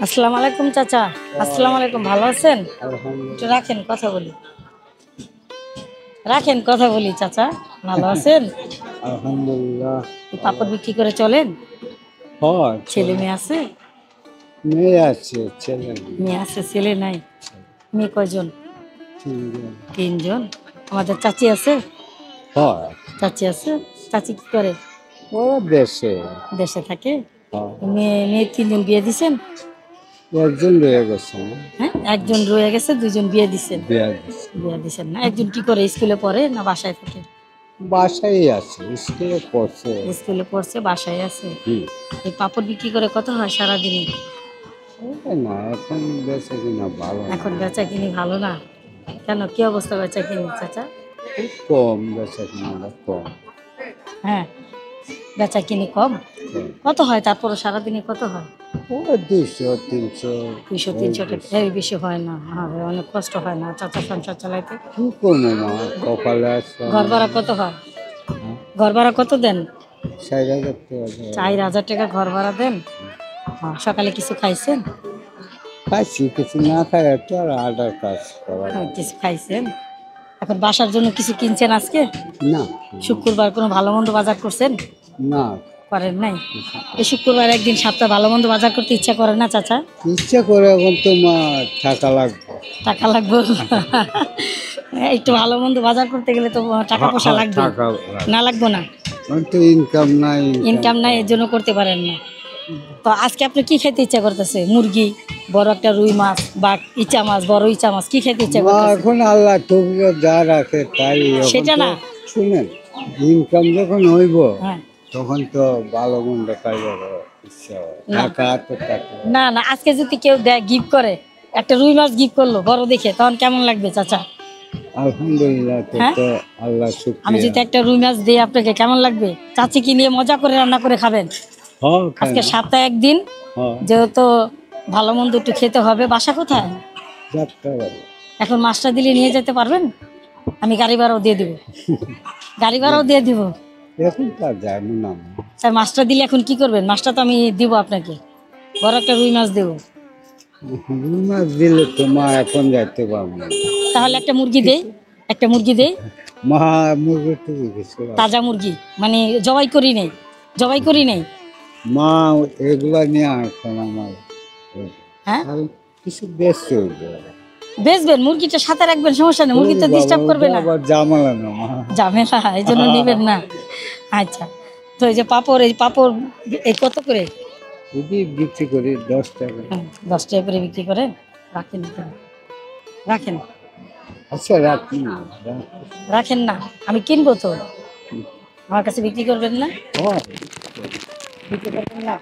আসসালামু আলাইকুম চাচা। আসসালামু আলাইকুম, ভালো আছেন? একটু আলহামদুলিল্লাহ। রাখেন, কথা বলি। রাখেন, কথা বলি চাচা। ভালো আছেন? আলহামদুলিল্লাহ। এই পাপড় বিক্রি করে চলেন? হয় ছেলে চলে। মেয়ে আছে? মেয়ে আছে, ছেলে নেই। মেয়ে আছে, ছেলে নাই। মেয়ে কয়জন? তিনজন। তিনজন। আমাদের চাচি আছে? হয় চাচি আছে। চাচি কি করে? ওরা দেশে। দেশে থাকে। হয়। মেয়ে তিনজন বিয়ে দিছেন? একজন রয়ে গেছে না, হ্যাঁ, একজন রয়ে গেছে, দুজন বিয়ে দিছেন। বিয়া দিছে। বিয়ে দিছেন না? একজন কি করে, স্কুলে পড়ে না বাসায় থাকে? বাসায় আছে, স্কুলে পড়ছে। স্কুলে পড়ছে, বাসায় আছে। হুম। এই পাপড় বিক্রি করে কত হয় সারাদিনে? ওই না, এখন বেঁচে কিনা ভালো না। এখন বেচা কিনি ভালো না? কেন, কি অবস্থা বেচা কিনি চাচা? খুব কম বেঁচে কিনা, কম। হ্যাঁ, বেচা কিনি কম। কম। কত হয় তারপরে সারাদিনে কত হয়? ওই 200-300। 200-300 টাকা, এর বেশি হয় না? হ্যাঁ, অনেক কষ্ট হয় না চাচা সংসার চালাইতে? কি করবো মা, কপালে আছে। ঘর ভাড়া কত হয়? হ্যাঁ, ঘর ভাড়া কত দেন? 60,000 টাকা। 4,000 টাকা ঘর ভাড়া দেন? হ্যাঁ, সকালে কিছু খাইছেন? খাইছি, কিছু না খাই তো আর আডার কাজ করা হ্যাঁ, যায় কিছু খাইছেন। এখন বাসার জন্য কিছু কিনছেন আজকে? না। শুক্রবার কোনো ভালো মন্দ বাজার করছেন? না, করেন নাই? এই শুক্রবার একদিন সপ্তাহ ভালো মন্দ বাজার করতে ইচ্ছা করে না চাচা? ইচ্ছা করে, এখন তোমার টাকা লাগবে। টাকা লাগবে। একটু ভালো মন্দ বাজার করতে গেলে তো টাকা পয়সা লাগবে। টাকা না লাগবে না? এখন তো ইনকাম নাই। ইনকাম নাই, এর জন্য করতে পারেন না। তো আজকে আপনি কি খেতে ইচ্ছা করতেছে? মুরগি, বড় একটা রুই মাছ বা ইচা মাছ, বড় ইচা মাছ, কি খেতে ইচ্ছা মা করতেছে? এখন আল্লাহ তবুও যা রাখে তাই। এখন সেটা তো না। শুনেন, ইনকাম যখন হইব হ্যাঁ। তখন তো ভালো মন্দ খাইবার ইচ্ছা হয়। না। টাকা তো টাকা। না না, আজকে যদি কেউ দেয়, গিফট করে, একটা রুই মাছ গিফট করলো বড় দেখে, তখন কেমন লাগবে চাচা? আলহামদুলিল্লাহ, তো হ্যাঁ, তো আল্লাহ আমি শুকরিয়া। যদি একটা রুই মাছ দিই আপনাকে, কেমন লাগবে? চাচি কি নিয়ে মজা করে রান্না করে খাবেন? হ্যাঁ, খাই আজকে না। সপ্তাহে একদিন, হ্যাঁ, যেহেতু ভালো মন্দ একটু খেতে হবে। বাসা কোথায়? যাত্রা বাড়ি। এখন মাছটা দিলে নিয়ে যেতে পারবেন? আমি গাড়ি ভাড়াও দিয়ে দিব। গাড়ি ভাড়াও দিয়ে দিব। এখন তো আর যাবো না। স্যার, মাছটা দিলে এখন কি করবেন? মাছটা তো আমি দিব আপনাকে, বড় একটা রুই মাছ দেবো। রুই মাছ দিলে তো মা এখন যাইতে পারবো না। তাহলে একটা মুরগি দেই, একটা মুরগি দেই, মা মুরগি টুকি কিছু আছে। তাজা মুরগি, মানে জবাই করি নেই, জবাই করি নেই। মা এগুলা নিয়ে এখন আমার হ্যাঁ, আর কিছু বেশি হইবে। বেচবেন? মুরগিটা সাথে রাখবেন, সমস্যা নেই, মুরগি তো ওরে বাবা, ডিস্টার্ব করবে ওটা না। আবার জামালা না মা। ঝামেলা, এই জন্য নিবেন না। আচ্ছা, তো এই যে পাপড়, এই পাপড় এই কত করে? যদি বিক্রি করি 10 টাকা। 10 টাকা করে বিক্রি করেন? রাখেন এখানে। রাখেন। আচ্ছা রাখি। রাখেন না, আমি কিনবো তো। আমার কাছে বিক্রি করবেন না? বিক্রি করবেন না?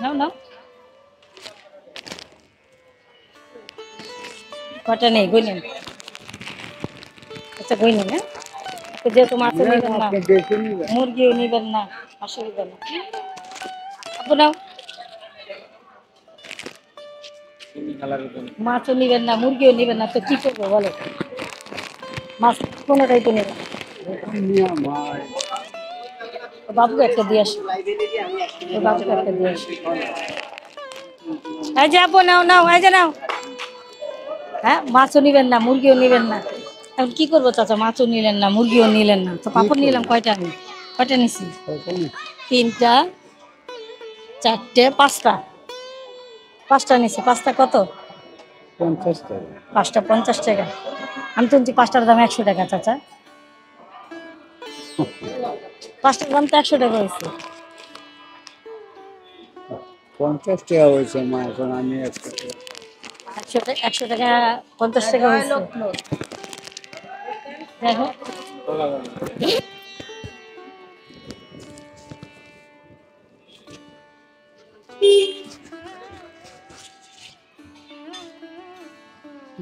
নাও নাও। কটা নেই, গইলেন? আচ্ছা, গইলেন। হ্যাঁ, তো যেহেতু মাছও নিবেন না, আপনি দেখে নিবেন। মুরগিও নিবেন না, অসুবিধা নেই। আপু নাও। মাছও নিবেন না, মুরগিও নিবেন না, তো কি করবো বলো? মাছ কোনোটাই তো নেবেন। বাবুকে একটা দিয়ে আসি, বাবুকে একটা দিয়ে আসি। এই যে আপু, নাও নাও, এই যে নাও। হ্যাঁ, মাছও নিবেন না, মুরগিও নিবেন না, এখন কি করবো চাচা? মাছও নিলেন না, মুরগিও নিলেন না, তো পাপড় নিলাম কয়টা? আমি কয়টা নিছি? 3টা, 4টে, 5টা। 5টা নিছি। 5টা কত? 50 টাকা। 5টা 50 টাকা। আমি শুনছি 5টার দাম 100 টাকা চাচা। 5টার দাম তো 100 টাকা হয়েছে। 50 টাকা হয়েছে মা, এখন আমি 100 টাকা, 50 টাকা হয়েছে। যাই হোক,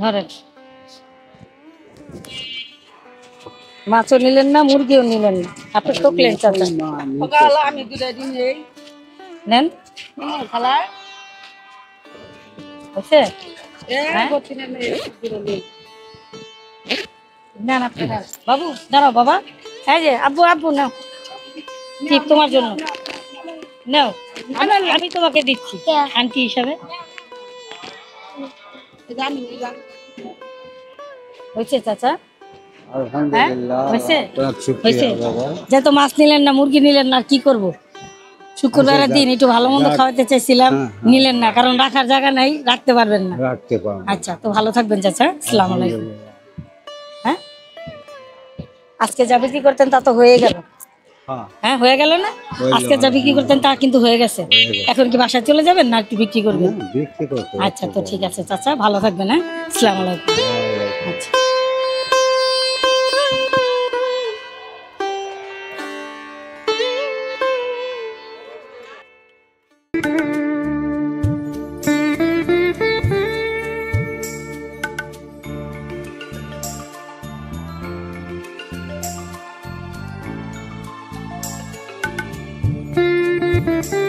ধরেন। মাছও নিলেন না, মুরগিও নিলেন না, আপনি ঠকলেন চাচা। নেন। হয়েছে? হ্যাঁ? নেন আপনি, নেন। বাবু দাঁড়াও বাবা। এই যে আব্বু, আব্বু নাও, টিপ তোমার জন্য। নাও, আমি তোমাকে দিচ্ছি আন্টি হিসাবে। হয়েছে চাচা? আলহামদুলিল্লাহ হয়েছে? আপনার হয়েছে? শুকরিয়া বাবা। যেহেতু মাছ নিলেন না, মুরগি নিলেন না, কি করব? শুক্রবারের দিন একটু ভালো মন্দ খাওয়াতে চাইছিলাম, নিলেন না, কারণ রাখার জায়গা নাই, রাখতে পারবেন না। রাখতে পারবো। আচ্ছা, তো ভালো থাকবেন চাচা, আসসালামু আলাইকুম। হ্যাঁ, আজকে যা বিক্রি করতেন তা তো হয়ে গেল। হ্যাঁ, হ্যাঁ, হয়ে গেল না? আজকে যা বিক্রি করতেন তা কিন্তু হয়ে গেছে। এখন কি বাসায় চলে যাবেন না একটু বিক্রি করবেন? না, বিক্রি করতে আচ্ছা, তো ঠিক আছে চাচা, ভালো থাকবেন। হ্যাঁ, আসসালামু আলাইকুম। আচ্ছা। Thank you.